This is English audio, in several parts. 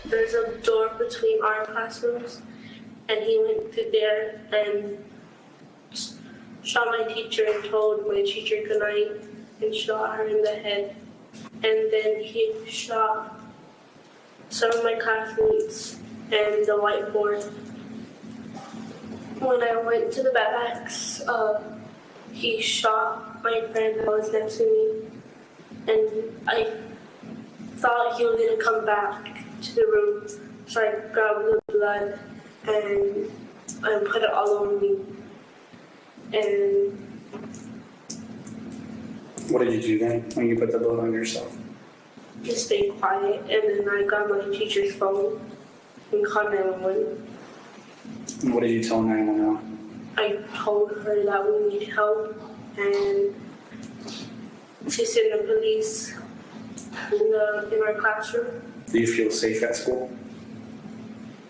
there's a door between our classrooms, and he went through there and shot my teacher and told my teacher goodnight and shot her in the head. And then he shot some of my classmates and the whiteboard. When I went to the barracks, he shot my friend that was next to me, and I thought he was going to come back to the room, so I grabbed the blood and put it all over me. And what did you do then when you put the blood on yourself? Just stay quiet, and then I got my teacher's phone and called 911. And what did you tell 911? I told her that we need help and to send the police in our classroom. Do you feel safe at school?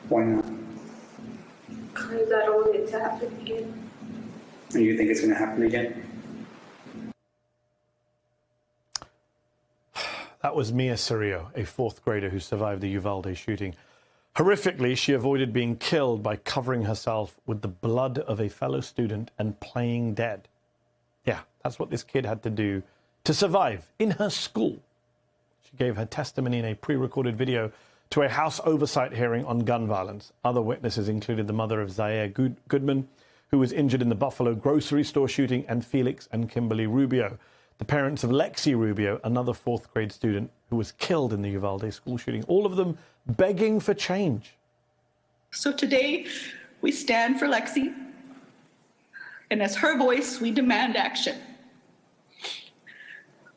Why not? Because I don't want it to happen again. And you think it's going to happen again? That was Mia Cirillo, a fourth grader who survived the Uvalde shooting. Horrifically, she avoided being killed by covering herself with the blood of a fellow student and playing dead. Yeah, that's what this kid had to do to survive in her school. She gave her testimony in a pre-recorded video to a House oversight hearing on gun violence. Other witnesses included the mother of Zaire Goodman, who was injured in the Buffalo grocery store shooting, and Felix and Kimberly Rubio, the parents of Lexi Rubio, another fourth grade student who was killed in the Uvalde school shooting, all of them begging for change. So today, we stand for Lexi, and as her voice, we demand action.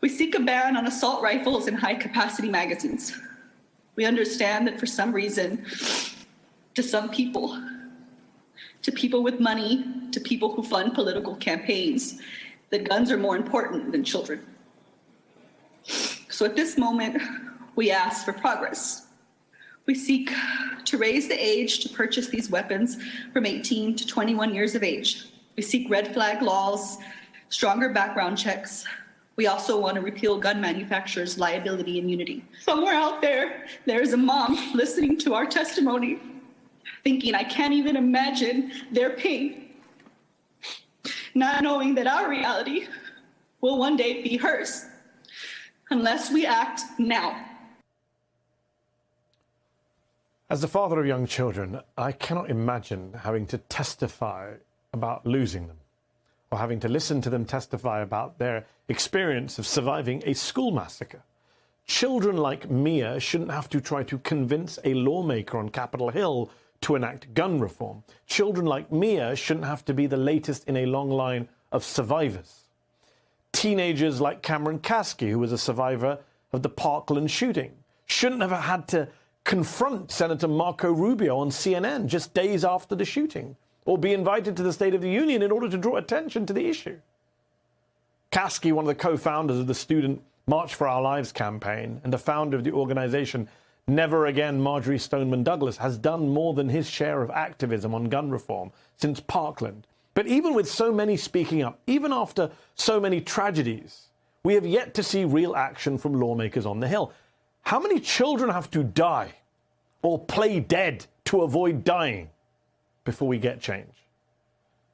We seek a ban on assault rifles and high-capacity magazines. We understand that for some reason, to some people, to people with money, to people who fund political campaigns, that guns are more important than children. So at this moment, we ask for progress. We seek to raise the age to purchase these weapons from 18 to 21 years of age. We seek red flag laws, stronger background checks. We also want to repeal gun manufacturers' liability immunity. Somewhere out there, there is a mom listening to our testimony, thinking, I can't even imagine their pain, not knowing that our reality will one day be hers, unless we act now. As the father of young children, I cannot imagine having to testify about losing them, or having to listen to them testify about their experience of surviving a school massacre. Children like Mia shouldn't have to try to convince a lawmaker on Capitol Hill to enact gun reform. Children like Mia shouldn't have to be the latest in a long line of survivors. Teenagers like Cameron Kasky, who was a survivor of the Parkland shooting, shouldn't have had to confront Senator Marco Rubio on CNN just days after the shooting, or be invited to the State of the Union in order to draw attention to the issue. Kasky, one of the co-founders of the Student March for Our Lives campaign and a founder of the organization Never Again Marjorie Stoneman Douglas, has done more than his share of activism on gun reform since Parkland. But even with so many speaking up, even after so many tragedies, we have yet to see real action from lawmakers on the Hill. How many children have to die or play dead to avoid dying before we get change?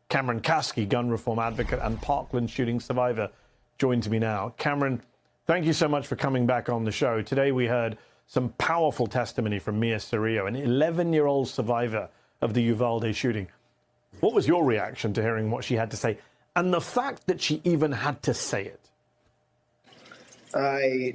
Cameron Kasky, gun reform advocate and Parkland shooting survivor, joins me now. Cameron, thank you so much for coming back on the show. Today we heard some powerful testimony from Mia Cirillo, an 11-year-old survivor of the Uvalde shooting. What was your reaction to hearing what she had to say, and the fact that she even had to say it? I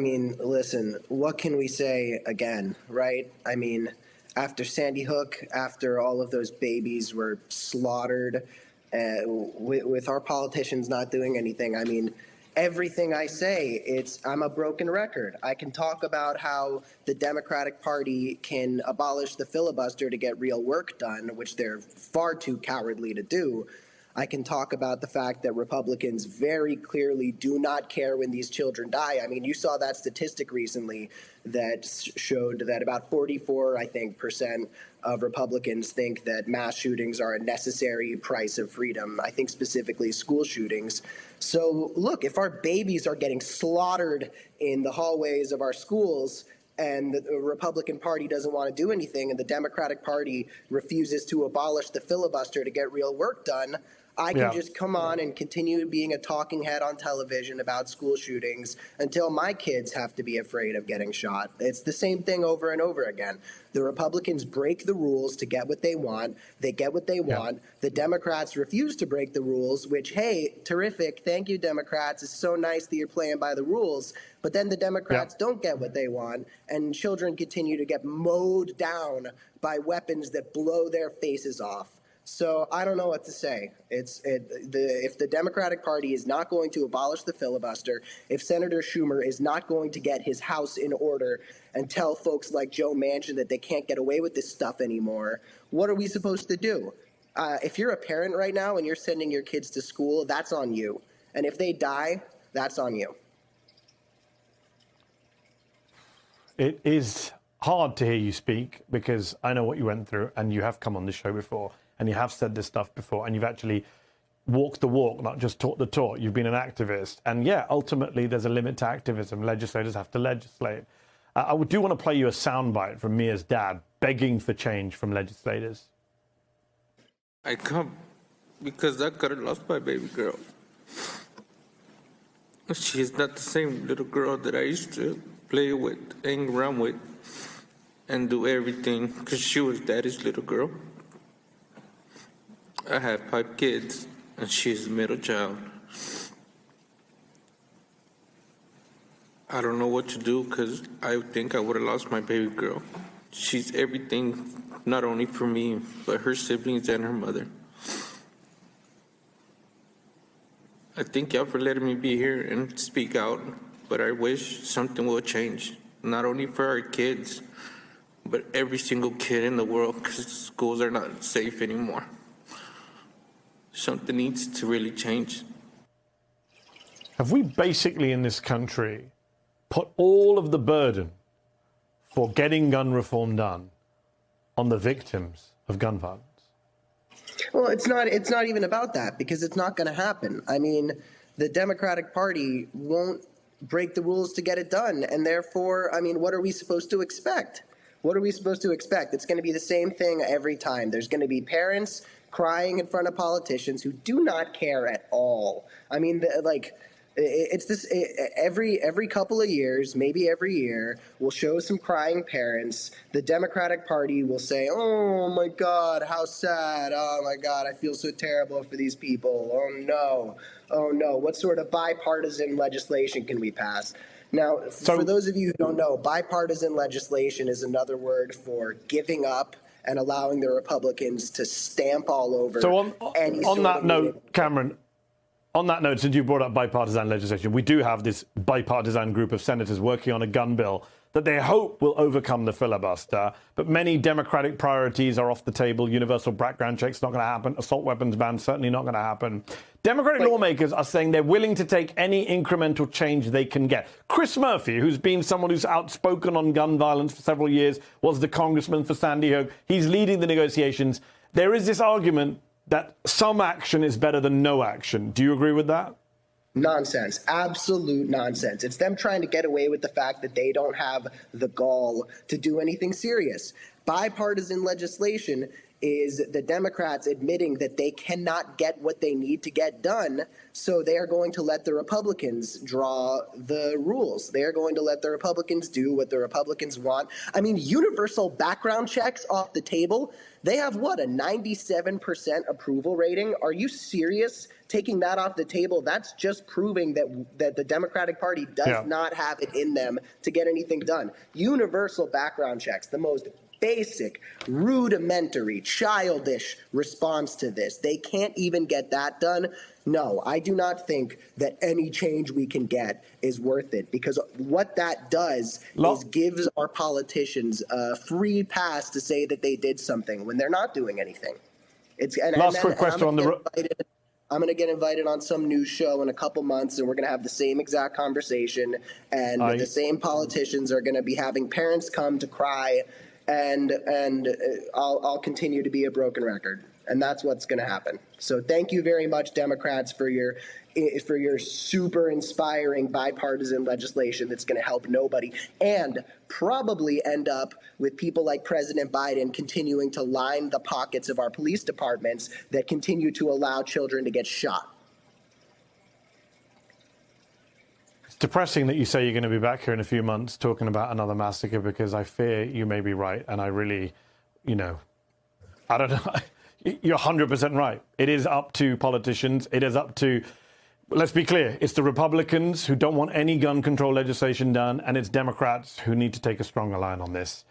mean, listen, what can we say again, right? I mean, after Sandy Hook, after all of those babies were slaughtered, with our politicians not doing anything, I mean, everything I say, I'm a broken record. I can talk about how the Democratic Party can abolish the filibuster to get real work done, which they're far too cowardly to do. I can talk about the fact that Republicans very clearly do not care when these children die. I mean, you saw that statistic recently that showed that about 44, I think, % of Republicans think that mass shootings are a necessary price of freedom. I think specifically school shootings. So look, if our babies are getting slaughtered in the hallways of our schools, and the Republican Party doesn't want to do anything, and the Democratic Party refuses to abolish the filibuster to get real work done, I can just come on and continue being a talking head on television about school shootings until my kids have to be afraid of getting shot. It's the same thing over and over again. The Republicans break the rules to get what they want. They get what they want. The Democrats refuse to break the rules, which, hey, terrific. Thank you, Democrats. It's so nice that you're playing by the rules. But then the Democrats don't get what they want, and children continue to get mowed down by weapons that blow their faces off. So I don't know what to say. If the Democratic Party is not going to abolish the filibuster, if Senator Schumer is not going to get his house in order and tell folks like Joe Manchin that they can't get away with this stuff anymore, what are we supposed to do? If you're a parent right now and you're sending your kids to school, that's on you. And if they die, that's on you. It is hard to hear you speak because I know what you went through, and you have come on this show before. And you have said this stuff before, and you've actually walked the walk, not just taught the talk. You've been an activist. And yeah, ultimately, there's a limit to activism. Legislators have to legislate. I do want to play you a soundbite from Mia's dad begging for change from legislators. I come because I could have lost my baby girl. She's not the same little girl that I used to play with, hang around with, and do everything, because she was daddy's little girl. I have 5 kids, and she's the middle child. I don't know what to do because I think I would have lost my baby girl. She's everything, not only for me, but her siblings and her mother. I thank y'all for letting me be here and speak out, but I wish something will change, not only for our kids, but every single kid in the world, because schools are not safe anymore. Something needs to really change. Have we basically in this country put all of the burden for getting gun reform done on the victims of gun violence? Well, it's not even about that, because it's not going to happen. I mean, the Democratic Party won't break the rules to get it done, and therefore, I mean, what are we supposed to expect? What are we supposed to expect? It's going to be the same thing every time. There's going to be parents crying in front of politicians who do not care at all. I mean, it's this every couple of years, maybe every year, we'll show some crying parents. The Democratic Party will say, "Oh my God, how sad! Oh my God, I feel so terrible for these people. Oh no, what sort of bipartisan legislation can we pass?" Now, for those of you who don't know, bipartisan legislation is another word for giving up and allowing the Republicans to stamp all over. So on that note, Cameron, on that note, since you brought up bipartisan legislation, we do have this bipartisan group of senators working on a gun bill that they hope will overcome the filibuster. But many Democratic priorities are off the table. Universal background checks not going to happen. Assault weapons ban certainly not going to happen. Democratic lawmakers are saying they're willing to take any incremental change they can get. Chris Murphy, who's been someone who's outspoken on gun violence for several years, was the congressman for Sandy Hook. He's leading the negotiations. There is this argument that some action is better than no action. Do you agree with that? Nonsense. Absolute nonsense. It's them trying to get away with the fact that they don't have the gall to do anything serious. Bipartisan legislation is the Democrats admitting that they cannot get what they need to get done, so they are going to let the Republicans draw the rules. They are going to let the Republicans do what the Republicans want. I mean, universal background checks off the table. They have, what, a 97% approval rating? Are you serious? Taking that off the table, that's just proving that the Democratic Party does not have it in them to get anything done. Universal background checks, the most basic, rudimentary, childish response to this. They can't even get that done. No, I do not think that any change we can get is worth it, because what that does is gives our politicians a free pass to say that they did something when they're not doing anything. Last quick question on the... I'm going to get invited on some news show in a couple months, and we're going to have the same exact conversation, and the same politicians are going to be having parents come to cry, and I'll continue to be a broken record. And that's what's going to happen. So thank you very much, Democrats, for your super inspiring bipartisan legislation that's going to help nobody and probably end up with people like President Biden continuing to line the pockets of our police departments that continue to allow children to get shot. It's depressing that you say you're going to be back here in a few months talking about another massacre, because I fear you may be right. And I really, I don't know. You're 100% right. It is up to politicians. It is up to, let's be clear, it's the Republicans who don't want any gun control legislation done, and it's Democrats who need to take a stronger line on this.